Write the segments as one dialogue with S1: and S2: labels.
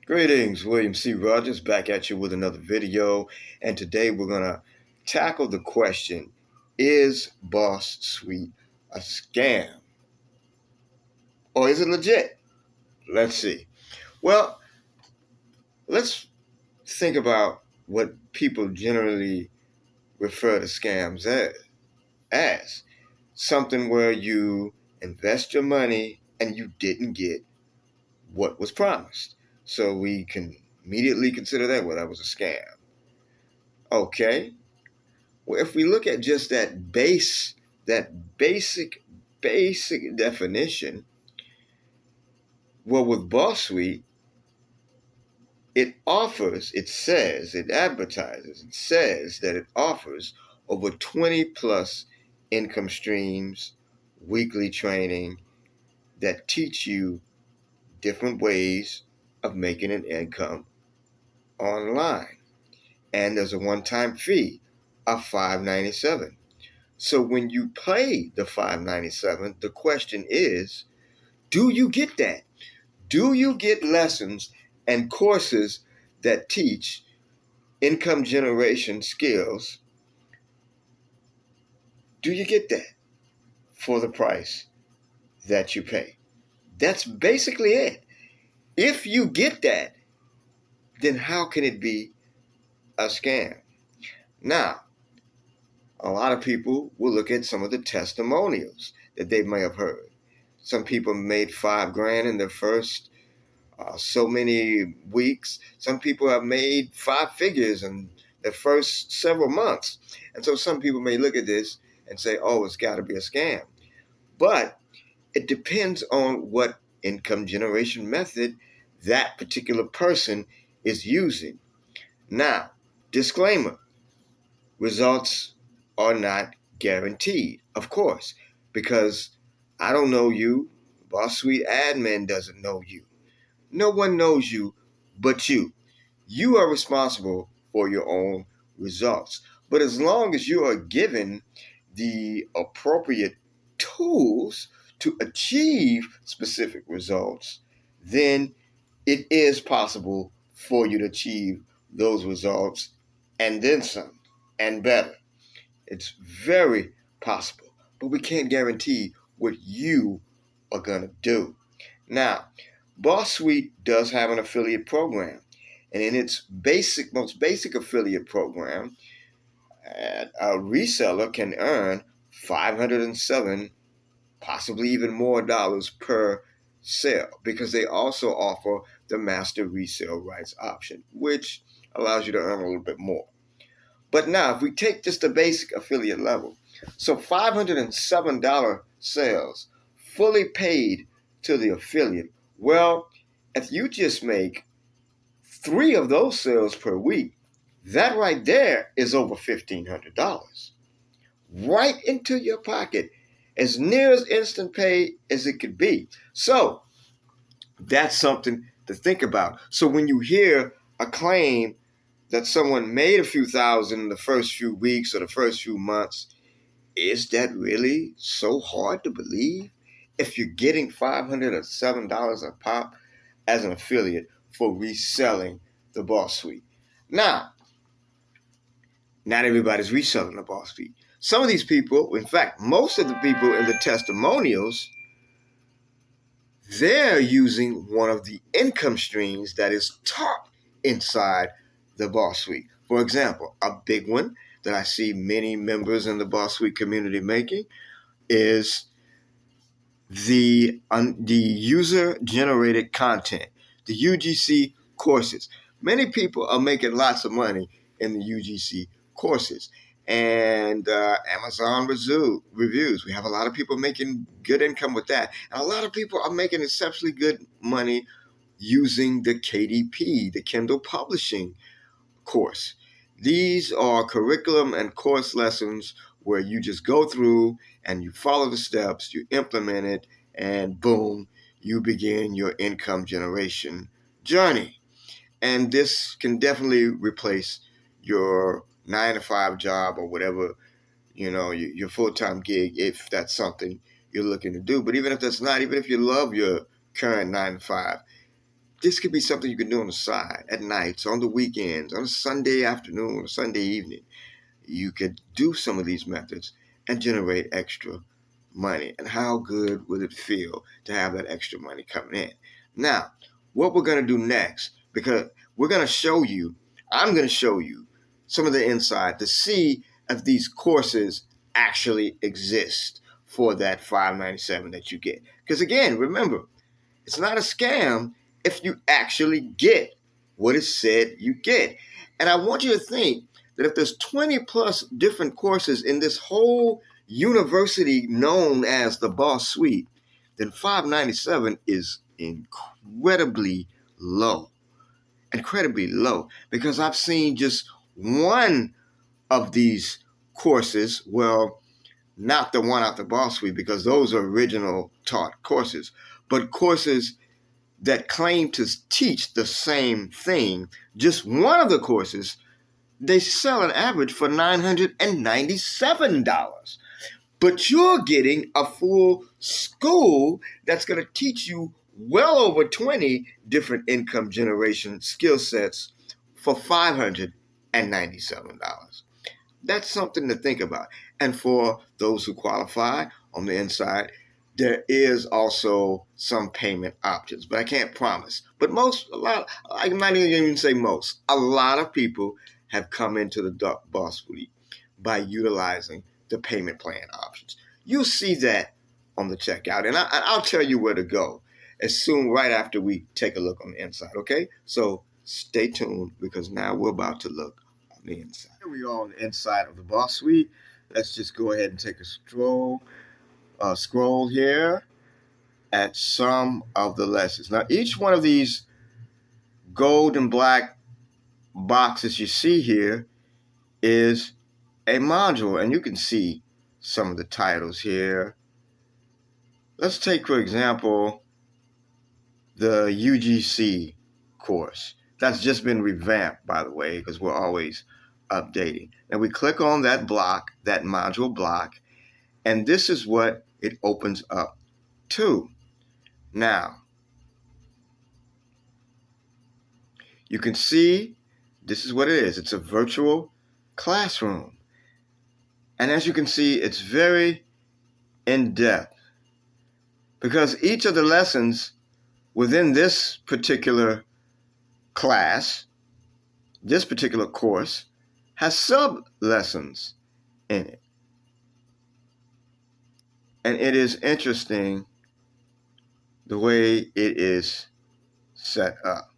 S1: Greetings, William C. Rogers back at you with another video. And today we're going to tackle the question, is Boss Suite a scam? Or is it legit? Let's see. Well, let's think about what people generally refer to scams as. Something where you invest your money and you didn't get what was promised. So we can immediately consider that was a scam. Okay. Well, if we look at just that basic definition, well, with Boss Suite, it advertises, it says that it offers over 20 plus income streams, weekly training that teach you different ways of making an income online. And there's a one-time fee of $5.97. So when you pay the $5.97, the question is, do you get that? Do you get lessons and courses that teach income generation skills? Do you get that for the price that you pay? That's basically it. If you get that, then how can it be a scam? Now, a lot of people will look at some of the testimonials that they may have heard. Some people made $5,000 in their first so many weeks. Some people have made 5 figures in the first several months. And so some people may look at this and say, oh, it's got to be a scam. But it depends on what income generation method that particular person is using. Now, disclaimer, results are not guaranteed, of course, because I don't know you. Boss Suite admin doesn't know you. No one knows you but you. You are responsible for your own results. But as long as you are given the appropriate tools to achieve specific results, then it is possible for you to achieve those results and then some and better. It's very possible, but we can't guarantee what you are going to do. Now, Boss Suite does have an affiliate program, and in its most basic affiliate program, a reseller can earn 507, possibly even more dollars per sale, because they also offer the master resale rights option, which allows you to earn a little bit more. But now, if we take just the basic affiliate level, so $507 sales, fully paid to the affiliate. Well, if you just make 3 of those sales per week, that right there is over $1,500 right into your pocket, as near as instant pay as it could be. So that's something to think about. So when you hear a claim that someone made a few thousand in the first few weeks or the first few months, is that really so hard to believe? If you're getting $507 a pop as an affiliate for reselling the Boss Suite. Now, not everybody's reselling the Boss Suite. Some of these people, in fact, most of the people in the testimonials, they're using one of the income streams that is taught inside the Boss Suite. For example, a big one that I see many members in the Boss Suite community making is the user-generated content, the UGC courses. Many people are making lots of money in the UGC courses. And Amazon reviews. We have a lot of people making good income with that. And a lot of people are making exceptionally good money using the KDP, the Kindle Publishing course. These are curriculum and course lessons where you just go through and you follow the steps, you implement it, and boom, you begin your income generation journey. And this can definitely replace your 9-to-5 job or whatever, your full-time gig, if that's something you're looking to do. But even if that's not, even if you love your current 9-to-5, this could be something you can do on the side, at nights, on the weekends, on a Sunday afternoon, or Sunday evening. You could do some of these methods and generate extra money. And how good would it feel to have that extra money coming in? Now, what we're going to do next, because we're going to show you, I'm going to show you some of the inside to see if these courses actually exist for that $597 that you get. Because again, remember, it's not a scam if you actually get what it said you get. And I want you to think that if there's 20 plus different courses in this whole university known as the Boss Suite, then $597 is incredibly low. Incredibly low. Because I've seen just one of these courses, well, not the one out the Boss Suite, because those are original taught courses, but courses that claim to teach the same thing. Just one of the courses, they sell an average for $997. But you're getting a full school that's going to teach you well over 20 different income generation skill sets for $597. That's something to think about. And for those who qualify on the inside, there is also some payment options, but I can't promise. But I might even say most, a lot of people have come into the Boss Suite by utilizing the payment plan options. You'll see that on the checkout, and I'll tell you where to go as soon, right after we take a look on the inside, okay? So stay tuned, because now we're about to look on the inside. Here we are on the inside of the Boss Suite. Let's just go ahead and take a scroll here at some of the lessons. Now, each one of these gold and black boxes you see here is a module, and you can see some of the titles here. Let's take, for example, the UGC course. That's just been revamped, by the way, because we're always updating. And we click on that block, that module block, and this is what it opens up to. Now, you can see this is what it is. It's a virtual classroom. And as you can see, it's very in-depth, because each of the lessons within this particular class, this particular course, has sub-lessons in it. And it is interesting the way it is set up.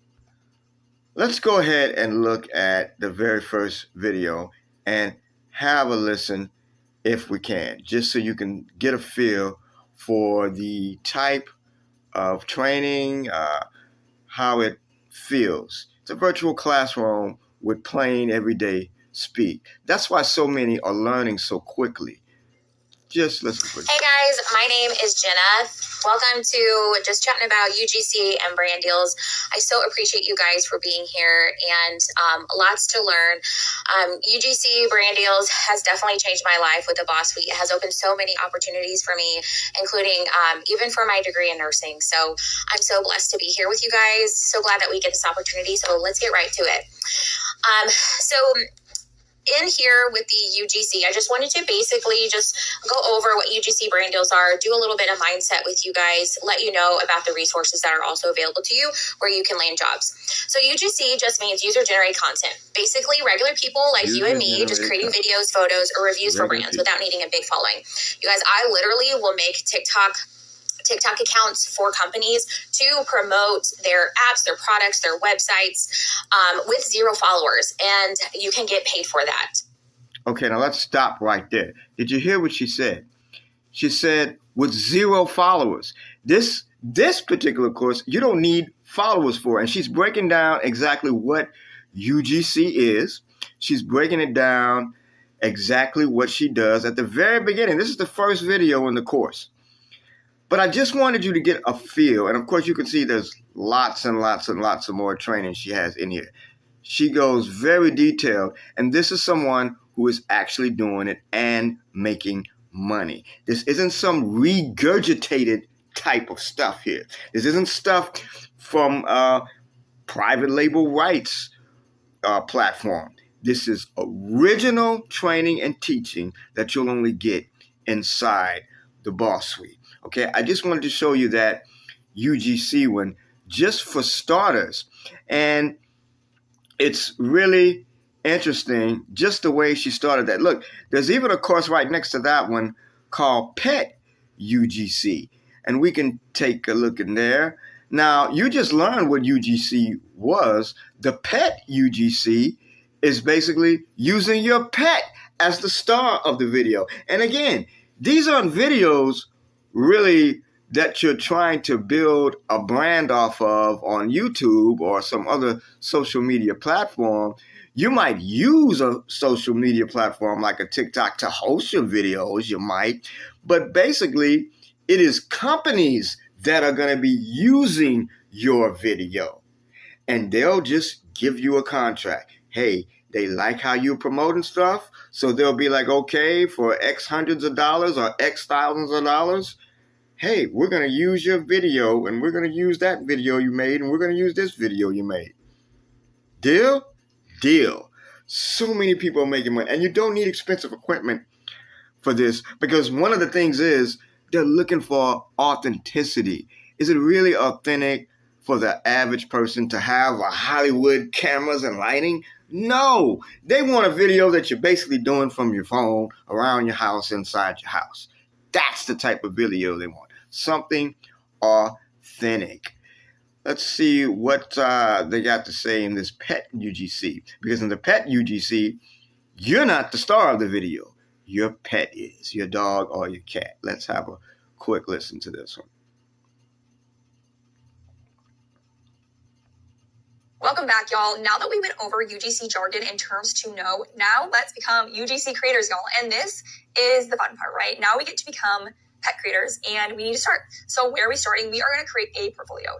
S1: Let's go ahead and look at the very first video and have a listen if we can, just so you can get a feel for the type of training, how it feels. It's a virtual classroom with plain everyday speak. That's why so many are learning so quickly. Just listen for it.
S2: Hey guys, my name is Jenna. Welcome to just chatting about UGC and brand deals. I so appreciate you guys for being here, and lots to learn. UGC brand deals has definitely changed my life with the Boss Suite. It has opened so many opportunities for me, including even for my degree in nursing. So I'm so blessed to be here with you guys. So glad that we get this opportunity. So let's get right to it. In here with the UGC, I just wanted to basically just go over what UGC brand deals are, do a little bit of mindset with you guys, let you know about the resources that are also available to you where you can land jobs. So UGC just means user-generated content. Basically, regular people like you and me just creating videos, photos, or reviews for brands without needing a big following. You guys, I literally will make TikTok accounts for companies to promote their apps, their products, their websites with 0 followers, and you can get paid for that.
S1: Okay, now let's stop right there. Did you hear what she said? She said with 0 followers. This particular course, you don't need followers for, and she's breaking down exactly what UGC is. She's breaking it down exactly what she does at the very beginning. This is the first video in the course. But I just wanted you to get a feel. And of course, you can see there's lots and lots and lots of more training she has in here. She goes very detailed. And this is someone who is actually doing it and making money. This isn't some regurgitated type of stuff here. This isn't stuff from private label rights platform. This is original training and teaching that you'll only get inside the Boss Suite. Okay, I just wanted to show you that UGC one just for starters. And it's really interesting just the way she started that. Look, there's even a course right next to that one called Pet UGC. And we can take a look in there. Now, you just learned what UGC was. The Pet UGC is basically using your pet as the star of the video. And again, these aren't videos really that you're trying to build a brand off of on YouTube or some other social media platform. You might use a social media platform like a TikTok to host your videos, you might. But basically, it is companies that are going to be using your video. And they'll just give you a contract. Hey, they like how you're promoting stuff. So they'll be like, okay, for X hundreds of dollars or X thousands of dollars, hey, we're going to use your video, and we're going to use that video you made, and we're going to use this video you made. Deal? Deal. So many people are making money. And you don't need expensive equipment for this, because one of the things is they're looking for authenticity. Is it really authentic for the average person to have a Hollywood cameras and lighting? No. They want a video that you're basically doing from your phone around your house, inside your house. That's the type of video they want. Something authentic. Let's see what they got to say in this Pet UGC. Because in the Pet UGC, you're not the star of the video. Your pet is, your dog or your cat. Let's have a quick listen to this one.
S3: Welcome back, y'all. Now that we went over UGC jargon and terms to know, now let's become UGC creators, y'all. And this is the fun part, right? Now we get to become pet creators, and we need to start. So where are we starting? We are going to create a portfolio.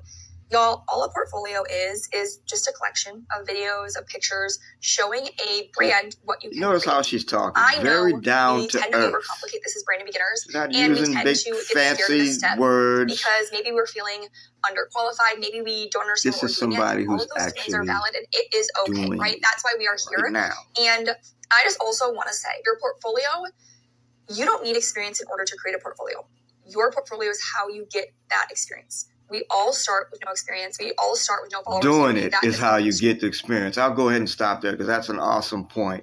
S3: Y'all, all a portfolio is just a collection of videos, of pictures, showing a brand what you can
S1: Notice
S3: create.
S1: how she's talking.
S3: I know
S1: very down
S3: we
S1: to
S3: tend
S1: earth.
S3: to overcomplicate this as brand new beginners,
S1: Not
S3: and we
S1: using
S3: tend
S1: big
S3: to get scared of
S1: fancy
S3: this step
S1: words.
S3: because maybe we're feeling underqualified. Maybe we don't understand
S1: This
S3: what
S1: is
S3: we're doing
S1: somebody
S3: yet. All
S1: who's
S3: of those things are
S1: actually
S3: valid, and it is okay,
S1: doing
S3: right? That's why we are here.
S1: Right now.
S3: And I just also want to say, your portfolio, you don't need experience in order to create a portfolio. Your portfolio is how you get that experience. We all start with no experience. We all start with no followers.
S1: Doing it is how you get the experience. I'll go ahead and stop there because that's an awesome point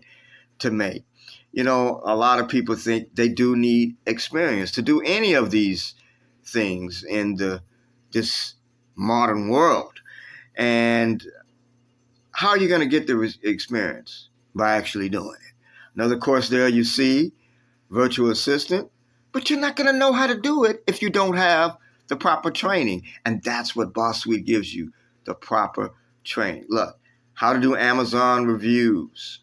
S1: to make. You know, a lot of people think they do need experience to do any of these things in this modern world. And how are you going to get the experience? By actually doing it. Another course there you see, virtual assistant, but you're not going to know how to do it if you don't have the proper training. And that's what Boss Suite gives you, the proper training. Look, how to do Amazon reviews,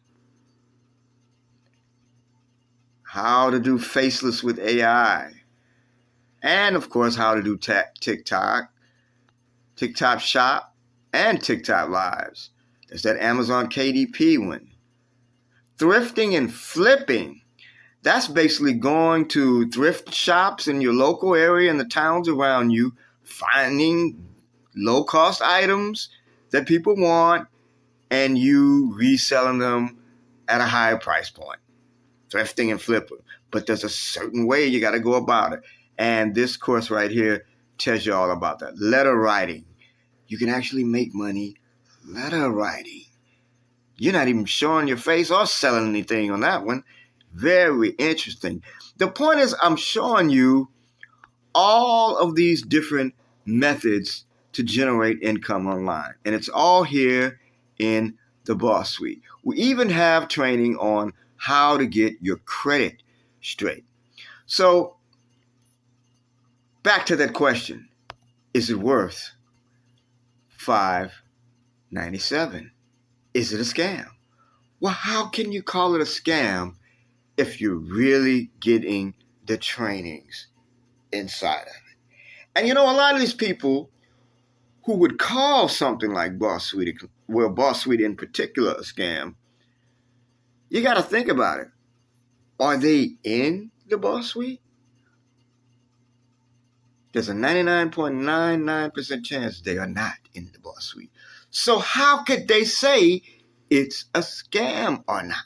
S1: how to do faceless with AI, and of course, how to do TikTok Shop, and TikTok Lives. There's that Amazon KDP one. Thrifting and flipping. That's basically going to thrift shops in your local area and the towns around you, finding low-cost items that people want, and you reselling them at a higher price point. Thrifting and flipping. But there's a certain way you got to go about it. And this course right here tells you all about that. Letter writing. You can actually make money letter writing. You're not even showing your face or selling anything on that one. Very interesting. The point is, I'm showing you all of these different methods to generate income online. And it's all here in the Boss Suite. We even have training on how to get your credit straight. So, back to that question. Is it worth $5.97? Is it a scam? Well, how can you call it a scam if you're really getting the trainings inside of it? And you know, a lot of these people who would call something like Boss Suite, well, Boss Suite in particular, a scam, you got to think about it. Are they in the Boss Suite? there's a 99.99% chance they are not in the Boss Suite. So how could they say it's a scam or not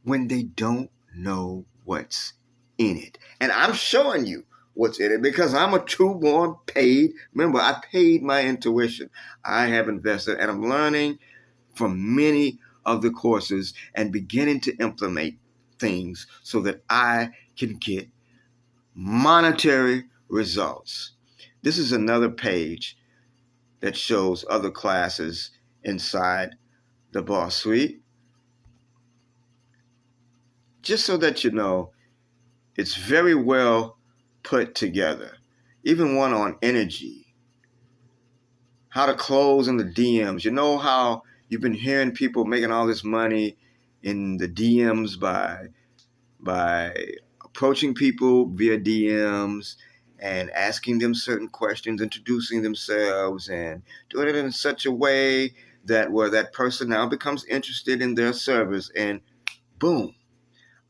S1: when they don't know what's in it? And I'm showing you what's in it because I'm a true-born paid. Remember, I paid my intuition. I have invested, and I'm learning from many of the courses and beginning to implement things so that I can get monetary results. This is another page that shows other classes inside the Boss Suite. Just so that you know, it's very well put together. Even one on energy, how to close in the DMs. You know how you've been hearing people making all this money in the DMs by approaching people via DMs and asking them certain questions, introducing themselves, and doing it in such a way that where that person now becomes interested in their service, and boom.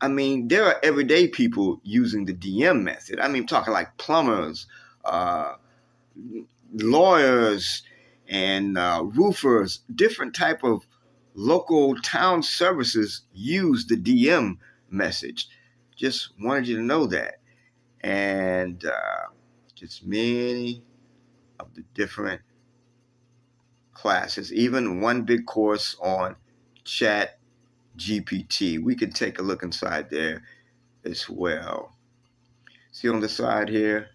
S1: I mean, there are everyday people using the DM method. I mean, talking like plumbers, lawyers, and roofers. Different type of local town services use the DM message. Just wanted you to know that. And just many of the different classes, even one big course on Chat GPT. We can take a look inside there as well. See on the side here?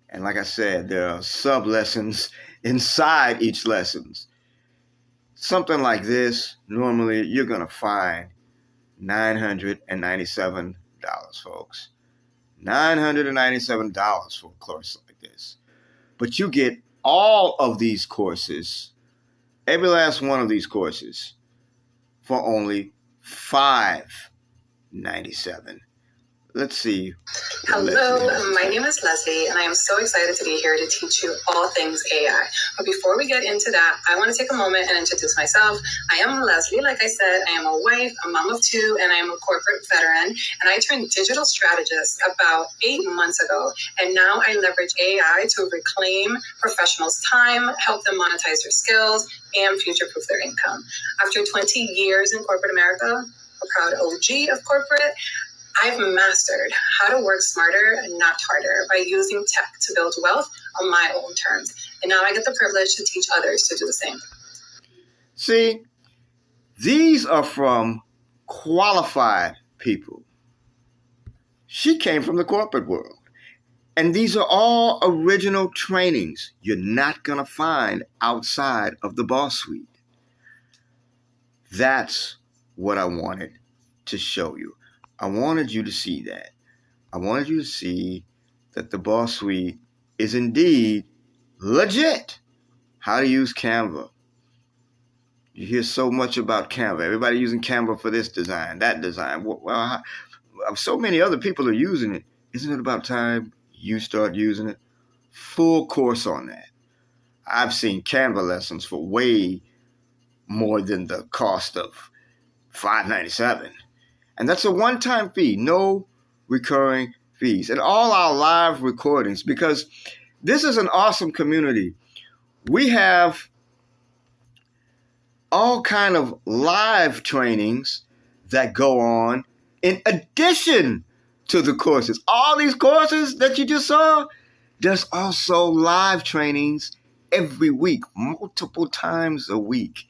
S1: And like I said, there are sub-lessons inside each lessons. Something like this, normally you're going to find $997, folks. $997 for a course like this. But you get all of these courses, every last one of these courses, for only $597. Let's see.
S4: Hello, my name is Leslie, and I am so excited to be here to teach you all things AI. But before we get into that, I want to take a moment and introduce myself. I am Leslie, like I said. I am a wife, a mom of two, and I am a corporate veteran. And I turned digital strategist about 8 months ago. And now I leverage AI to reclaim professionals' time, help them monetize their skills, and future-proof their income. After 20 years in corporate America, a proud OG of corporate, I've mastered how to work smarter and not harder by using tech to build wealth on my own terms. And now I get the privilege to teach others to do the same.
S1: See, these are from qualified people. She came from the corporate world. And these are all original trainings you're not going to find outside of the Boss Suite. That's what I wanted to show you. I wanted you to see that. I wanted you to see that the Boss Suite is indeed legit. How to use Canva. You hear so much about Canva. Everybody using Canva for this design, that design. Well, so many other people are using it. Isn't it about time you start using it? Full course on that. I've seen Canva lessons for way more than the cost of $597. And that's a one-time fee, no recurring fees. And all our live recordings, because this is an awesome community. We have all kind of live trainings that go on in addition to the courses. All these courses that you just saw, there's also live trainings every week, multiple times a week,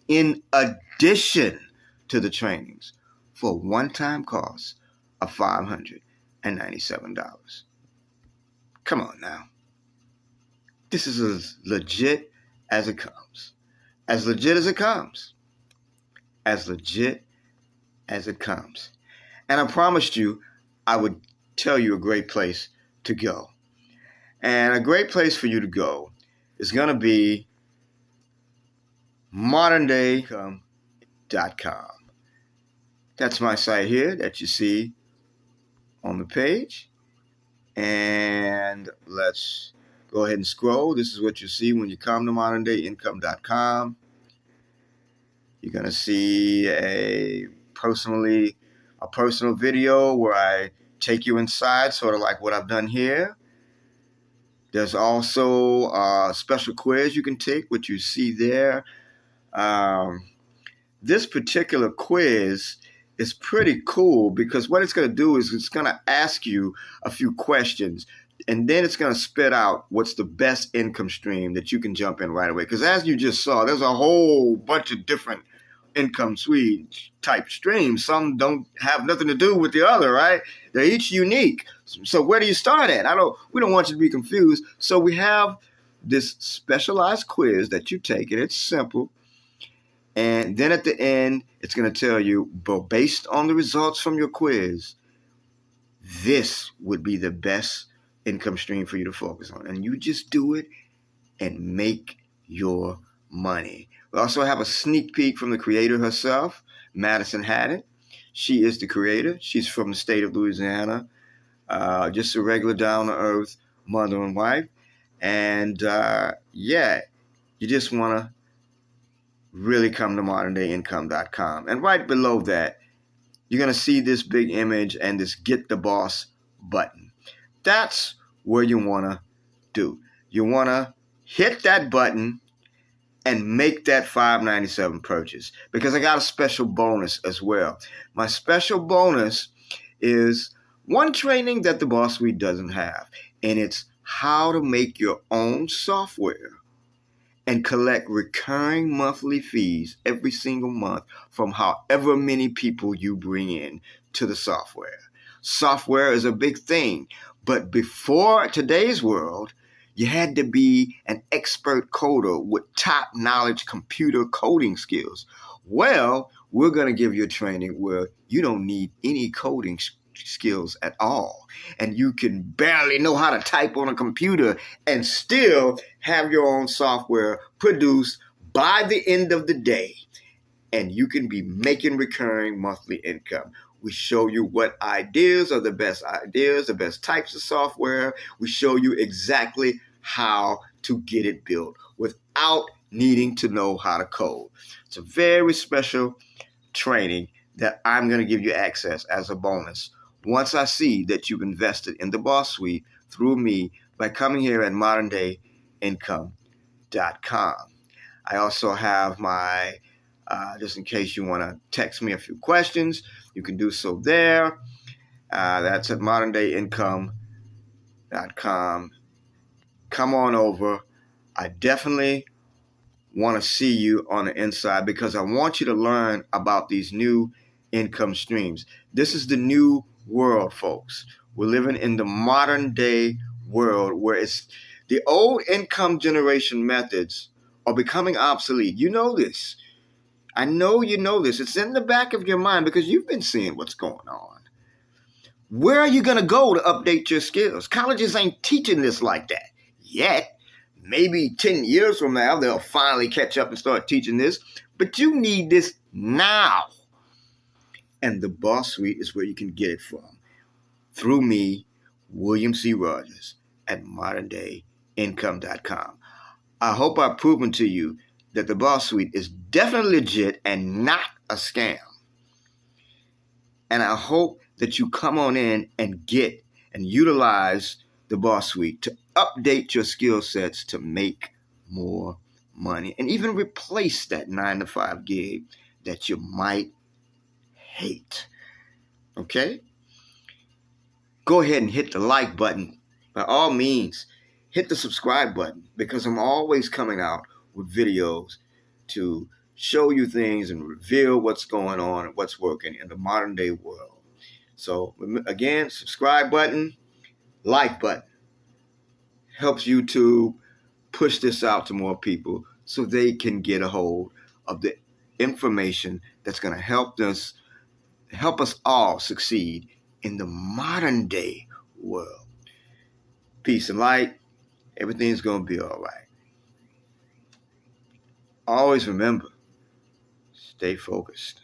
S1: in addition to the trainings, for a one-time cost of $597. Come on now. This is as legit as it comes. As legit as it comes. As legit as it comes. And I promised you I would tell you a great place to go. And a great place for you to go is going to be moderndaycome.com. That's my site here that you see on the page. And let's go ahead and scroll. This is what you see when you come to moderndaycome.com. You're going to see a personal video where I take you inside, sort of like what I've done here. There's also a special quiz you can take, which you see there. This particular quiz is pretty cool because what it's going to do is it's going to ask you a few questions, and then it's going to spit out what's the best income stream that you can jump in right away. Because as you just saw, there's a whole bunch of different income suite type streams. Some don't have nothing to do with the other, right? They're each unique. So where do you start at? We don't want you to be confused. So we have this specialized quiz that you take, and it's simple. And then at the end, it's going to tell you, based on the results from your quiz, this would be the best income stream for you to focus on. And you just do it and make your money. We also have a sneak peek from the creator herself, Madison Haddon. She is the creator. She's from the state of Louisiana. Just a regular down-to-earth mother and wife. And you just want to really come to moderndayincome.com. And right below that, you're going to see this big image and this Get the Boss button. That's where you want to do. You want to hit that button and make that $5.97 purchase, because I got a special bonus as well. My special bonus is one training that the Boss Suite doesn't have, and it's how to make your own software and collect recurring monthly fees every single month from however many people you bring in to the software. Software is a big thing, but before today's world, you had to be an expert coder with top-knowledge computer coding skills. Well, we're going to give you a training where you don't need any coding skills at all, and you can barely know how to type on a computer and still have your own software produced by the end of the day, and you can be making recurring monthly income. We show you what ideas are the best ideas, the best types of software. We show you exactly how to get it built without needing to know how to code. It's a very special training that I'm going to give you access as a bonus once I see that you've invested in the Boss Suite through me by coming here at moderndayincome.com. I also have my, just in case you want to text me a few questions, you can do so there. That's at moderndayincome.com. Come on over. I definitely want to see you on the inside because I want you to learn about these new income streams. This is the new world, folks. We're living in the modern day world where it's the old income generation methods are becoming obsolete. You know this. I know you know this. It's in the back of your mind because you've been seeing what's going on. Where are you going to go to update your skills? Colleges ain't teaching this like that yet. Maybe 10 years from now, they'll finally catch up and start teaching this. But you need this now. And the Boss Suite is where you can get it from. Through me, William C. Rogers, at moderndayincome.com. I hope I've proven to you that the Boss Suite is definitely legit and not a scam. And I hope that you come on in and get and utilize the Boss Suite to update your skill sets to make more money and even replace that 9-to-5 gig that you might hate. Okay? Go ahead and hit the like button. By all means, hit the subscribe button because I'm always coming out with videos to show you things and reveal what's going on and what's working in the modern day world. So again, subscribe button, like button helps you to push this out to more people so they can get a hold of the information that's going to help us all succeed in the modern day world. Peace and light. Everything's going to be all right. Always remember, stay focused.